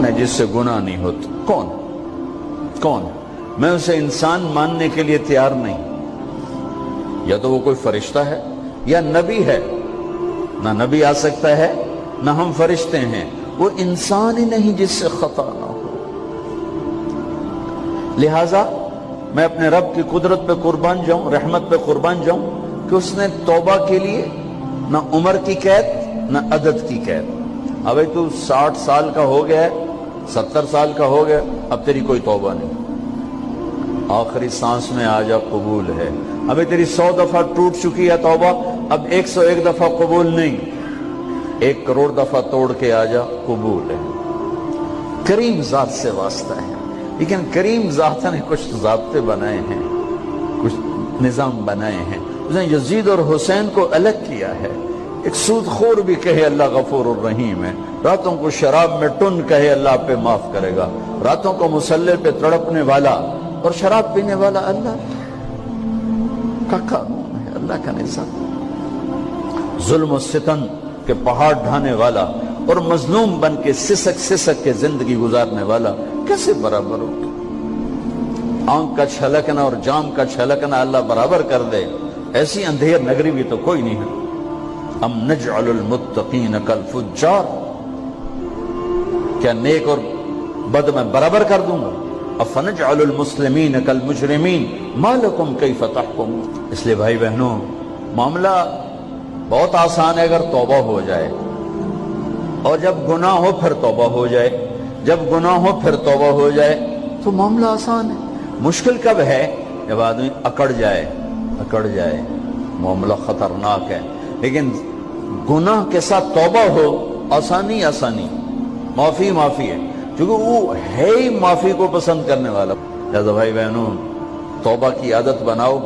ہے جس سے گناہ نہیں ہوتا؟ کون کون؟ میں اسے انسان ماننے کے لیے تیار نہیں. یا تو وہ کوئی فرشتہ ہے یا نبی ہے. نہ نبی آ سکتا ہے نہ ہم فرشتے ہیں. وہ انسان ہی نہیں جس سے خطا نہ ہو. لہذا میں اپنے رب کی قدرت پہ قربان جاؤں, رحمت پہ قربان جاؤں کہ اس نے توبہ کے لیے نہ عمر کی قید نہ عدد کی قید. ابھی تو 60 سال کا ہو گیا ہے, 70 سال کا ہو گیا, اب تیری کوئی توبہ نہیں. آخری سانس میں آ جا, قبول ہے. ابھی تیری 100 دفعہ ٹوٹ چکی ہے توبہ, اب 101 دفعہ قبول نہیں, 1 کروڑ دفعہ توڑ کے آ جا, قبول ہے. کریم ذات سے واسطہ ہے. لیکن کریم ذات نے کچھ ضابطے بنائے ہیں, کچھ نظام بنائے ہیں. اس نے یزید اور حسین کو الگ کیا ہے. ایک سود خور بھی کہے اللہ غفور الرحیم ہے, راتوں کو شراب میں ٹن کہے اللہ پہ معاف کرے گا, راتوں کو مسلح پہ تڑپنے والا اور شراب پینے والا اللہ کا قانون ہے, اللہ کا نظام. ظلم و ستم کے پہاڑ ڈھانے والا اور مظلوم بن کے سسک سسک کے زندگی گزارنے والا کیسے برابر ہو؟ آنکھ کا چھلکنا اور جام کا چھلکنا اللہ برابر کر دے, ایسی اندھیر نگری بھی تو کوئی نہیں ہے. ام نجعل المتقین کالفجار, کیا نیک اور بد میں برابر کر دوں گا؟ افنجعل المسلمین کالمجرمین ما لکم کیف تحکمون. اس لیے بھائی بہنوں, معاملہ بہت آسان ہے اگر توبہ ہو جائے, اور جب گناہ ہو پھر توبہ ہو جائے, جب گناہ ہو پھر توبہ ہو جائے تو معاملہ آسان ہے. مشکل کب ہے؟ جب آدمی اکڑ جائے, معاملہ خطرناک ہے. لیکن گناہ کے ساتھ توبہ ہو, آسانی, معافی ہے, کیونکہ وہ ہے ہی معافی کو پسند کرنے والا. لہذا بھائی بہنوں, توبہ کی عادت بناؤ.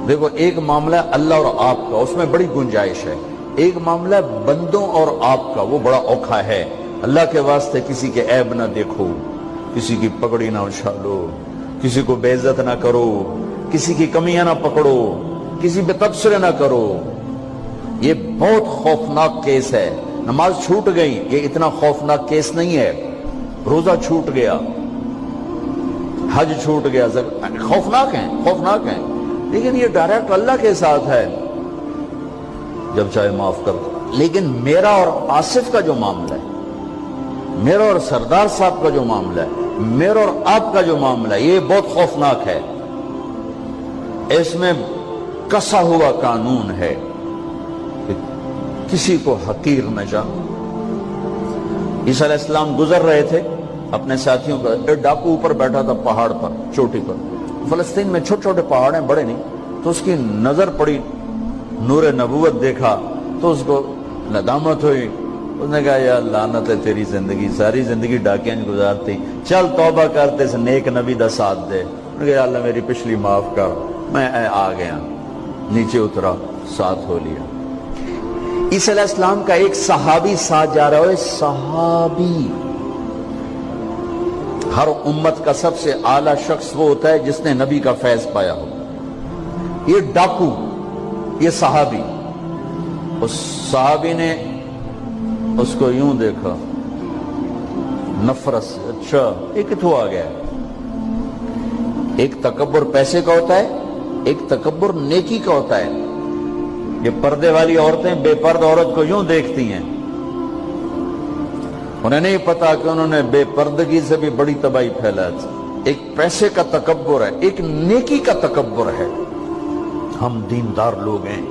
دیکھو, ایک معاملہ ہے اللہ اور آپ کا, اس میں بڑی گنجائش ہے. ایک معاملہ ہے بندوں اور آپ کا, وہ بڑا اوکھا ہے. اللہ کے واسطے کسی کے عیب نہ دیکھو, کسی کی پگڑی نہ اچھالو, کسی کو بے عزت نہ کرو, کسی کی کمیاں نہ پکڑو, کسی پہ تبصرے نہ کرو. یہ بہت خوفناک کیس ہے. نماز چھوٹ گئی, یہ اتنا خوفناک کیس نہیں ہے. روزہ چھوٹ گیا, حج چھوٹ گیا, خوفناک ہیں, لیکن یہ ڈائریکٹ اللہ کے ساتھ ہے, جب چاہے معاف کر دو. لیکن میرا اور آصف کا جو معاملہ ہے, میرا اور سردار صاحب کا جو معاملہ ہے, میرا اور آپ کا جو معاملہ ہے, یہ بہت خوفناک ہے. اس میں کسا ہوا قانون ہے کہ کسی کو حقیر نہ جانو. عیسیٰ علیہ السلام گزر رہے تھے اپنے ساتھیوں کا, ایک ڈاکو اوپر بیٹھا تھا پہاڑ پر, چوٹی پر. فلسطین میں چھوٹے چھوٹے پہاڑ ہیں, بڑے نہیں. تو اس کی نظر پڑی, نور نبوت دیکھا تو اس کو ندامت ہوئی. اس نے کہا یا لعنت ہے تیری زندگی, ساری زندگی ڈاکیاں گزارتی, چل توبہ کرتے سے نیک نبی دا ساتھ دے. انہوں نے کہا یا اللہ میری پچھلی معاف کر. میں آ گیا, نیچے اترا, ساتھ ہو لیا. عیسیٰ علیہ السلام کا ایک صحابی ساتھ جا رہا ہے. صحابی, ہر امت کا سب سے اعلیٰ شخص وہ ہوتا ہے جس نے نبی کا فیض پایا ہو. یہ ڈاکو, یہ صحابی. اس صحابی نے اس کو یوں دیکھا, نفرت سے, اچھا یہ کتوں آ گیا. ایک تکبر پیسے کا ہوتا ہے, ایک تکبر نیکی کا ہوتا ہے. یہ پردے والی عورتیں بے پرد عورت کو یوں دیکھتی ہیں, انہیں نہیں پتا کہ انہوں نے بے پردگی سے بھی بڑی تباہی پھیلا تھی. ایک پیسے کا تکبر ہے, ایک نیکی کا تکبر ہے. ہم دیندار لوگ ہیں,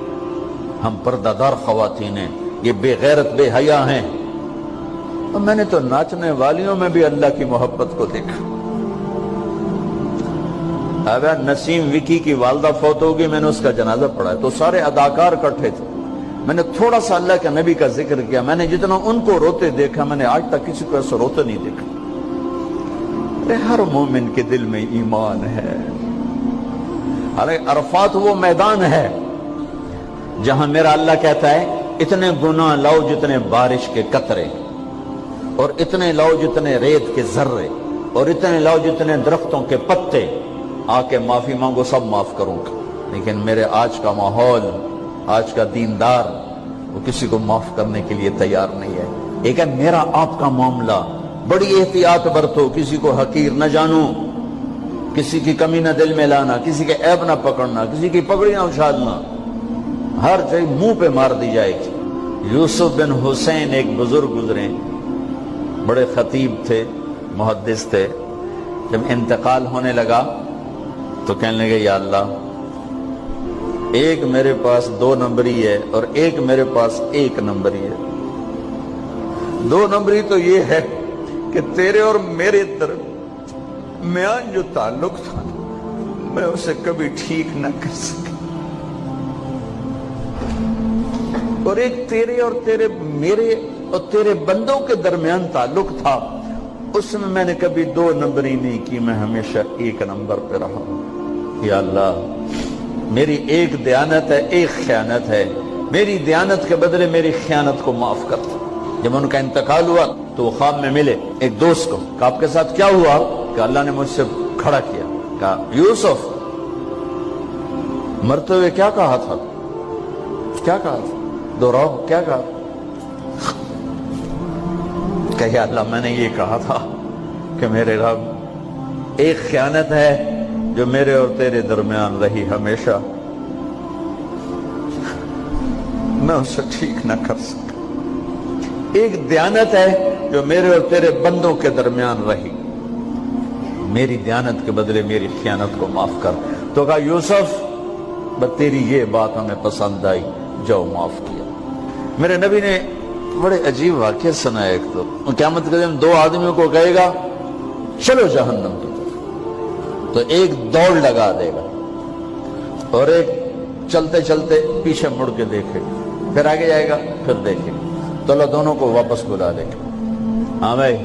ہم پردہ دار خواتین ہیں, یہ بے غیرت بے حیا ہیں. اور میں نے تو ناچنے والیوں میں بھی اللہ کی محبت کو دیکھا. اب نسیم وکی کی والدہ فوت ہوگی, میں نے اس کا جنازہ پڑھا ہے, تو سارے اداکار اکٹھے تھے. میں نے تھوڑا سا اللہ کے نبی کا ذکر کیا. میں نے جتنا ان کو روتے دیکھا, میں نے آج تک کسی کو ایسا روتے نہیں دیکھا. ہر مومن کے دل میں ایمان ہے. ارے عرفات وہ میدان ہے جہاں میرا اللہ کہتا ہے اتنے گناہ لاؤ جتنے بارش کے قطرے, اور اتنے لاؤ جتنے ریت کے ذرے, اور اتنے لاؤ جتنے درختوں کے پتے, آ کے معافی مانگو, سب معاف کروں گا. لیکن میرے آج کا ماحول, آج کا دیندار, وہ کسی کو معاف کرنے کے لیے تیار نہیں ہے. ایک ہے میرا آپ کا معاملہ, بڑی احتیاط برتو، کسی کو حقیر نہ جانو، کسی کی کمی نہ دل میں لانا، کسی کے عیب نہ پکڑنا، کسی کی پگڑی نہ اچھالنا، ہر چیز منہ پہ مار دی جائے گی۔ یوسف بن حسین ایک بزرگ گزرے، بڑے خطیب تھے، محدث تھے۔ جب انتقال ہونے لگا تو کہنے لگے یا اللہ، ایک میرے پاس 2 نمبری ہے اور ایک میرے پاس 1 نمبری ہے۔ 2 نمبری تو یہ ہے کہ تیرے اور میرے درمیان جو تعلق تھا میں اسے کبھی ٹھیک نہ کر سکا، اور ایک تیرے اور میرے اور تیرے بندوں کے درمیان تعلق تھا، اس میں نے کبھی 2 نمبری نہیں کی، میں ہمیشہ 1 نمبر پہ رہا۔ یا اللہ، میری ایک دیانت ہے، ایک خیانت ہے، میری دیانت کے بدلے میری خیانت کو معاف کر۔ جب ان کا انتقال ہوا تو وہ خواب میں ملے ایک دوست کو، کہ آپ کے ساتھ کیا ہوا؟ کہ اللہ نے مجھ سے کھڑا کیا، کہا یوسف مرتے ہوئے کیا کہا تھا؟ کیا کہا تھا؟ دوہراؤ، کیا کہا؟ کہ یا اللہ، میں نے یہ کہا تھا کہ میرے رب، ایک خیانت ہے جو میرے اور تیرے درمیان رہی ہمیشہ، میں اسے ٹھیک نہ کر سکا۔ ایک دیانت ہے جو میرے اور تیرے بندوں کے درمیان رہی، میری دیانت کے بدلے میری خیانت کو معاف کر۔ تو کہا یوسف، بس تیری یہ بات ہمیں پسند آئی، جاؤ معاف کیا۔ میرے نبی نے بڑے عجیب واقعہ سنا۔ ایک تو قیامت کے دن 2 آدمیوں کو کہے گا چلو جہنم کی طرف، تو ایک دوڑ لگا دے گا اور ایک چلتے چلتے پیچھے مڑ کے دیکھے، پھر آگے جائے گا، پھر دیکھے، تو اللہ دونوں کو واپس بلا دے گا۔ ہاں بھائی،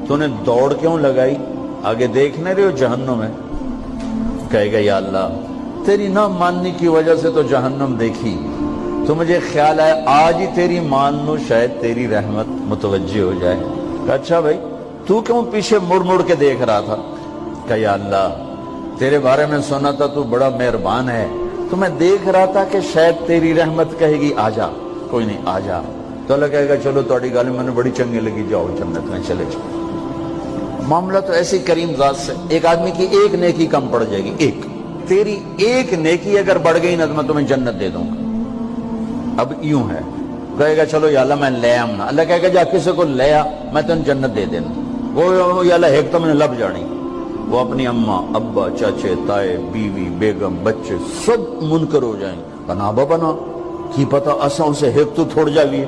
تو نے دوڑ کیوں لگائی؟ آگے دیکھنے رہے ہو جہنم ہے؟ کہے گا یا اللہ، تیری نہ ماننے کی وجہ سے تو جہنم دیکھی، تو مجھے خیال آیا آج ہی تیری مان لوں، شاید تیری رحمت متوجہ ہو جائے۔ کہا اچھا بھائی، تو کیوں پیچھے مڑ مڑ کے دیکھ رہا تھا؟ کہ یا اللہ، تیرے بارے میں سنا تھا تو بڑا مہربان ہے، تو میں دیکھ رہا تھا کہ شاید تیری رحمت کہے گی آ جا۔ کوئی نہیں، آ جا۔ تو اللہ کہے گا چلو تھوڑی گل میں نے بڑی چنگی لگی، جاؤ جنت میں چلے جاؤ۔ معاملہ تو ایسی کریم ذات سے، ایک آدمی کی ایک نیکی کم پڑ جائے گی، ایک، تیری ایک نیکی اگر بڑھ گئی نا تو میں تمہیں جنت دے دوں گا۔ اب یوں ہے، کہے گا چلو یا اللہ میں لے آؤں نا، اللہ کہے گا جا کسی کو لے آ، میں تمہیں جنت دے دینا۔ وہ یا اللہ ایک تو میں نے لب جانی، وہ اپنی اماں، ابا، چاچے، تائے، بیوی، بیگم، بچے سب منکر ہو جائیں، بنا بنا کی پتہ اساں اسے ایک تو تھوڑ جاوی،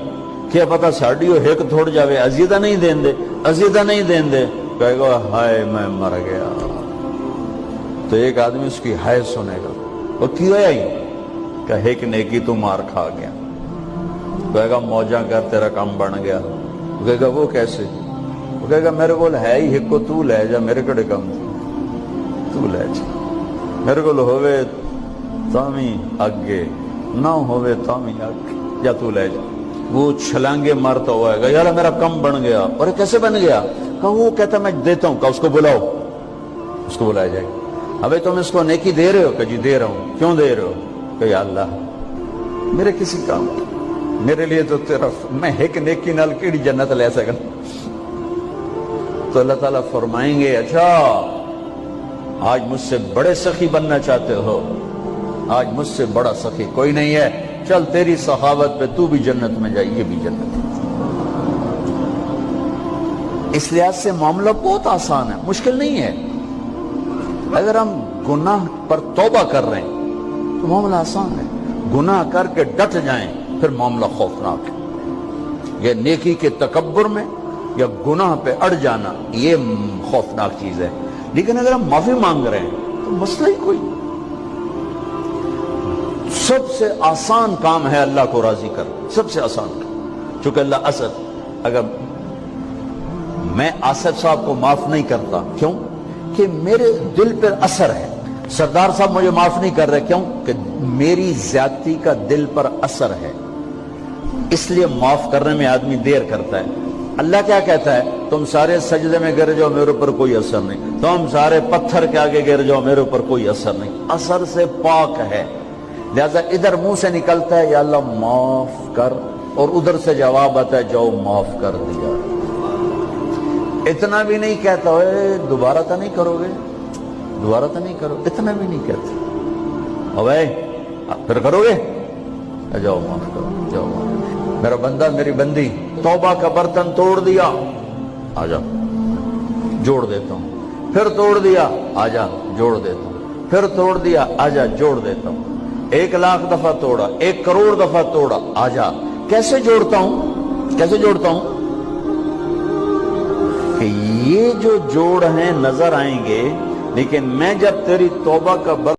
کیا پتہ ساڑی ہو ایک تھوڑ جاوے، عزیدہ نہیں دین دے، عزیدہ نہیں دین دے۔ کہے گا ہائے میں مر گیا۔ تو ایک آدمی اس کی ہائے سنے گا، وہ کیوں ہے ہی؟ کہے کہ نیکی تو مار کھا گیا۔ کہے گا موجہ کر، تیرا کام بن گیا۔ کہے گا وہ کیسے؟ وہ کہے گا میرے کو ہے ہی ایک کو، تو لے جا، میرے کڑے کم تو لے جا، میرے کو ہوئے تامی آگے نہ ہوئے تامی آگے، یا تو لے جا۔ وہ چھلانگے مارتا ہوا ہے گا یار میرا کم بن گیا۔ اور کیسے بن گیا؟ کہا وہ کہتا میں دیتا ہوں۔ کہا اس کو بلاؤ، اس کو بلایا جائے گا۔ ابھی تم اس کو نیکی دے رہے ہو؟ کہ جی دے رہا ہوں۔ کیوں دے رہے ہو؟ کہ یا اللہ میرے کسی کام کی، میرے لیے تو تیرا، میں ایک نیکی نال کیڑی جنت لے سکا۔ تو اللہ تعالیٰ فرمائیں گے اچھا آج مجھ سے بڑے سخی بننا چاہتے ہو؟ آج مجھ سے بڑا سخی کوئی نہیں ہے، چل تیری سخاوت پہ تو بھی جنت میں جائے، یہ بھی جنت ہے۔ اس لحاظ سے معاملہ بہت آسان ہے، مشکل نہیں ہے۔ اگر ہم گناہ پر توبہ کر رہے ہیں تو معاملہ آسان ہے، گناہ کر کے ڈٹ جائیں پھر معاملہ خوفناک ہے۔ یہ نیکی کے تکبر میں یا گناہ پہ اڑ جانا یہ خوفناک چیز ہے۔ لیکن اگر ہم معافی مانگ رہے ہیں تو مسئلہ ہی کوئی، سب سے آسان کام ہے اللہ کو راضی کر، سب سے آسان کام۔ چونکہ اللہ اسد، اگر میں آصف صاحب کو معاف نہیں کرتا، کیوں کہ میرے دل پر اثر ہے، سردار صاحب مجھے معاف نہیں کر رہے، کیوں کہ میری زیادتی کا دل پر اثر ہے، اس لیے معاف کرنے میں آدمی دیر کرتا ہے۔ اللہ کیا کہتا ہے؟ تم سارے سجدے میں گر جاؤ، میرے اوپر کوئی اثر نہیں، تم سارے پتھر کے آگے گر جاؤ، میرے اوپر کوئی اثر نہیں، اثر سے پاک ہے۔ لہذا ادھر منہ سے نکلتا ہے یا اللہ معاف کر، اور ادھر سے جواب آتا ہے جاؤ معاف کر دیا۔ اتنا بھی نہیں کہتا ہوئے دوبارہ تو نہیں کرو گے، دوبارہ تو نہیں کرو، اتنا بھی نہیں کہتا، اوے پھر کرو گے، جاؤ معاف کرو، جاؤ معاف کرو، میرا بندہ میری بندی توبہ کا برتن توڑ دیا، آ جا جوڑ دیتا ہوں، پھر توڑ دیا، آ جا جوڑ دیتا ہوں، پھر توڑ دیا، آ جا جوڑ دیتا ہوں، 1,00,000 دفعہ توڑا، 1 کروڑ دفعہ توڑا، آ جا، کیسے جوڑتا ہوں، کیسے جوڑتا ہوں؟ کہ یہ جو جوڑ ہیں نظر آئیں گے، لیکن میں جب تیری توبہ کا